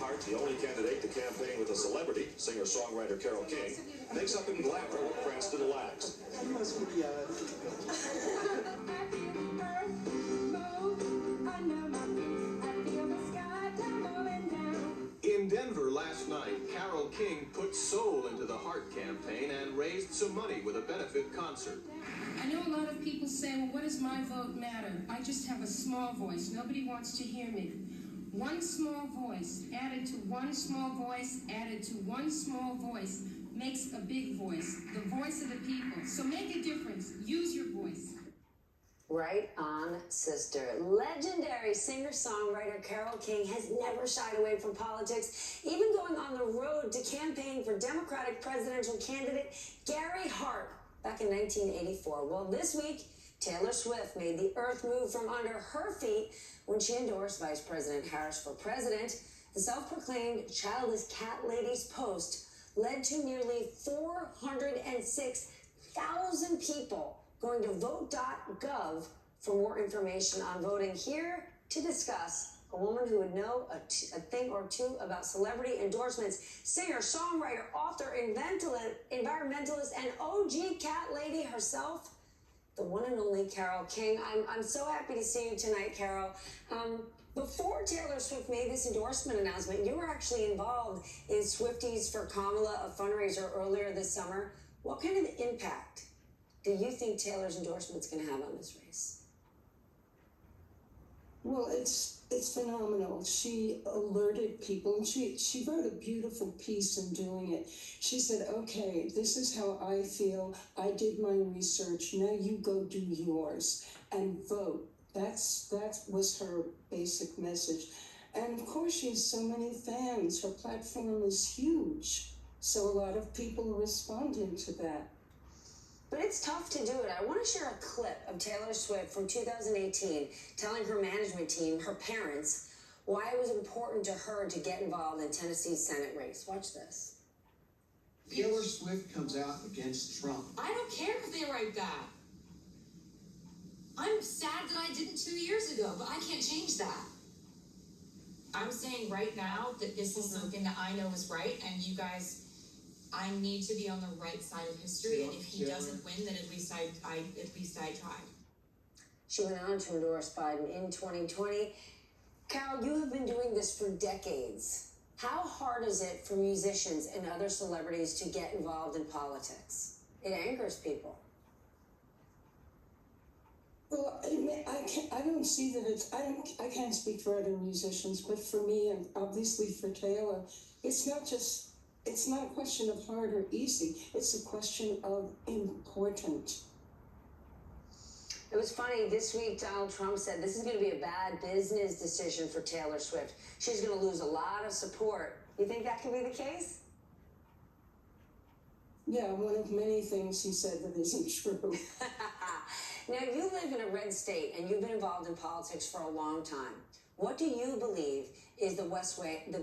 Hart, the only candidate to campaign with a celebrity, singer-songwriter Carole King, makes up in glamour what Cranston lacks. You must be, In Denver last night, Carole King put soul into the Hart campaign and raised some money with a benefit concert. I know a lot of people say, well, what does my vote matter? I just have a small voice. Nobody wants to hear me. One small voice added to one small voice added to one small voice makes a big voice, the voice of the people. So make a difference. Use your voice. Right on, sister. Legendary singer-songwriter Carole King has never shied away from politics, even going on the road to campaign for Democratic presidential candidate Gary Hart back in 1984. Well, this week, Taylor Swift made the earth move from under her feet when she endorsed Vice President Harris for president. The self-proclaimed childless cat lady's post led to nearly 406,000 people going to vote.gov for more information on voting. Here to discuss, a woman who would know a thing or two about celebrity endorsements, singer, songwriter, author, environmentalist, and OG cat lady herself, the one and only Carole King. I'm so happy to see you tonight, Carole. Before Taylor Swift made this endorsement announcement, you were actually involved in Swifties for Kamala, a fundraiser earlier this summer. What kind of impact do you think Taylor's endorsement's going to have on this race? well, it's phenomenal. She alerted people, and she wrote a beautiful piece in doing it. She said, okay, this is how I feel. I did my research. Now you go do yours and vote. That was her basic message. And of course, she has so many fans. Her platform is huge. So a lot of people are responding to that. But it's tough to do it. I want to share a clip of Taylor Swift from 2018 telling her management team, her parents, why it was important to her to get involved in Tennessee's Senate race. Watch this. Taylor Swift comes out against Trump. I don't care if they write that. I'm sad that I didn't 2 years ago, but I can't change that. I'm saying right now that this is something that I know is right, and you guys, I need to be on the right side of history, and if he doesn't win, then at least I tried. She went on to endorse Biden in 2020. Carole, you have been doing this for decades. How hard is it for musicians and other celebrities to get involved in politics? It angers people. Well, I don't see that I can't speak for other musicians, but for me, and obviously for Taylor, it's not a question of hard or easy. It's a question of important. It was funny, this week Donald Trump said this is going to be a bad business decision for Taylor Swift. She's going to lose a lot of support. You think that could be the case? Yeah, one of many things he said that isn't true. Now, you live in a red state and you've been involved in politics for a long time. What do you believe is the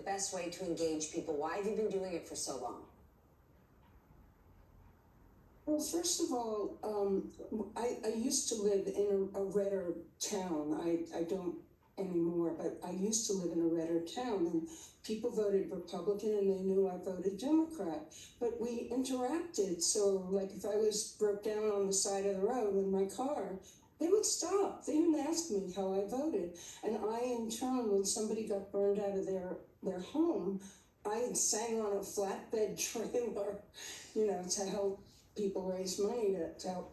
best way to engage people? Why have you been doing it for so long? Well, first of all, I used to live in a redder town. I don't anymore, but I used to live in a redder town, and people voted Republican and they knew I voted Democrat. But we interacted, so like if I broke down on the side of the road in my car, they would stop. They didn't ask me how I voted. And I, in turn, when somebody got burned out of their home, I sang on a flatbed trailer, to help people raise money, to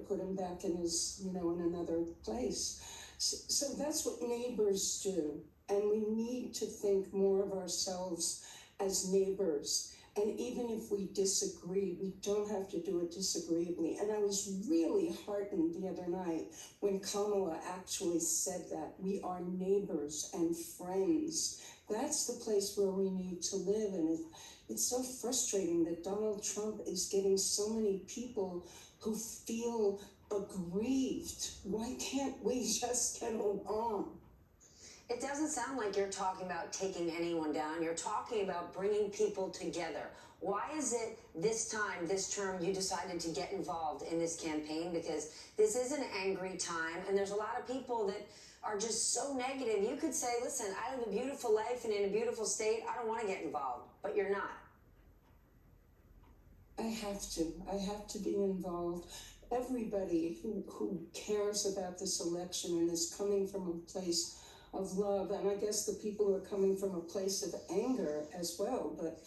put him back in his, in another place. So that's what neighbors do. And we need to think more of ourselves as neighbors. And even if we disagree, we don't have to do it disagreeably. And I was really heartened the other night when Kamala actually said that. We are neighbors and friends. That's the place where we need to live. And it's so frustrating that Donald Trump is getting so many people who feel aggrieved. Why can't we just get along? It doesn't sound like you're talking about taking anyone down. You're talking about bringing people together. Why is it this term, you decided to get involved in this campaign? Because this is an angry time, and there's a lot of people that are just so negative. You could say, listen, I live a beautiful life and in a beautiful state. I don't want to get involved, but you're not. I have to be involved. Everybody who cares about this election and is coming from a place of love, and I guess the people who are coming from a place of anger as well, but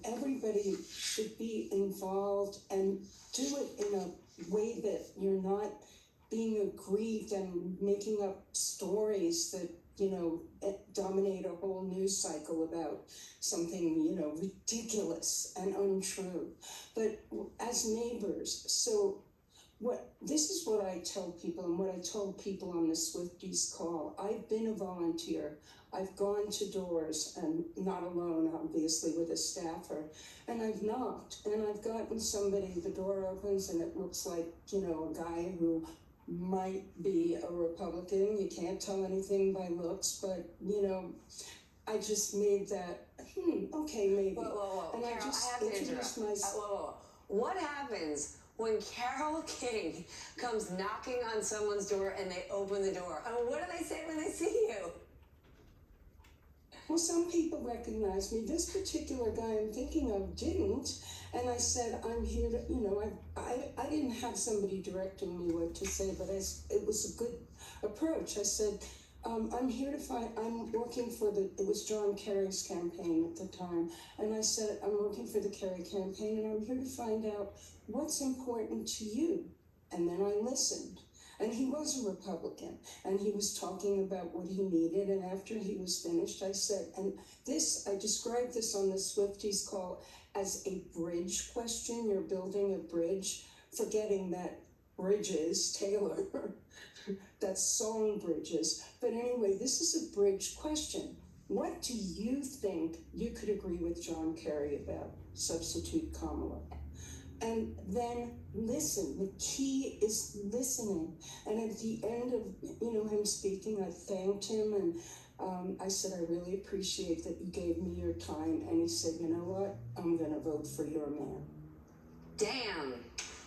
everybody should be involved and do it in a way that you're not being aggrieved and making up stories that, you know, dominate a whole news cycle about something, you know, ridiculous and untrue. But as neighbors, so this is what I tell people and what I told people on the Swifties call. I've been a volunteer. I've gone to doors, and not alone, obviously, with a staffer, and I've knocked, and I've gotten somebody, the door opens, and it looks like, you know, a guy who might be a Republican. You can't tell anything by looks, but, you know, I just made that, okay, maybe. Whoa. And Carole, I just I have to introduced interrupt. myself. Whoa. What happens when Carole King comes knocking on someone's door and they open the door? I mean, what do they say when they see you? Well, some people recognize me. This particular guy I'm thinking of didn't. And I said, I'm here to, you know, I didn't have somebody directing me what to say, but it was a good approach. I said, I'm here to find, I'm working for it was John Kerry's campaign at the time. And I said, I'm working for the Kerry campaign, and I'm here to find out what's important to you. And then I listened. And he was a Republican, and he was talking about what he needed. And after he was finished, I said, and I described this on the Swifties call as a bridge question. You're building a bridge, forgetting that bridges, Taylor, that's song bridges. But anyway, this is a bridge question. What do you think you could agree with John Kerry about? Substitute Kamala. And then listen. The key is listening. And at the end of, you know, him speaking, I thanked him, and I said, I really appreciate that you gave me your time. And he said, you know what? I'm going to vote for your man. Damn.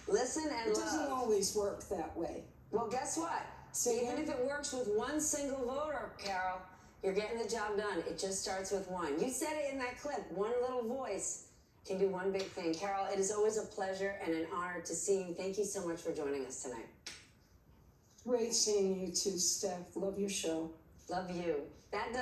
Listen and It love. doesn't always work that way. Well, guess what? Even if it works with one single voter, Carole, you're getting the job done. It just starts with one. You said it in that clip. One little voice can do one big thing. Carole, it is always a pleasure and an honor to see you. Thank you so much for joining us tonight. Great seeing you too, Steph. Love your show. Love you. That does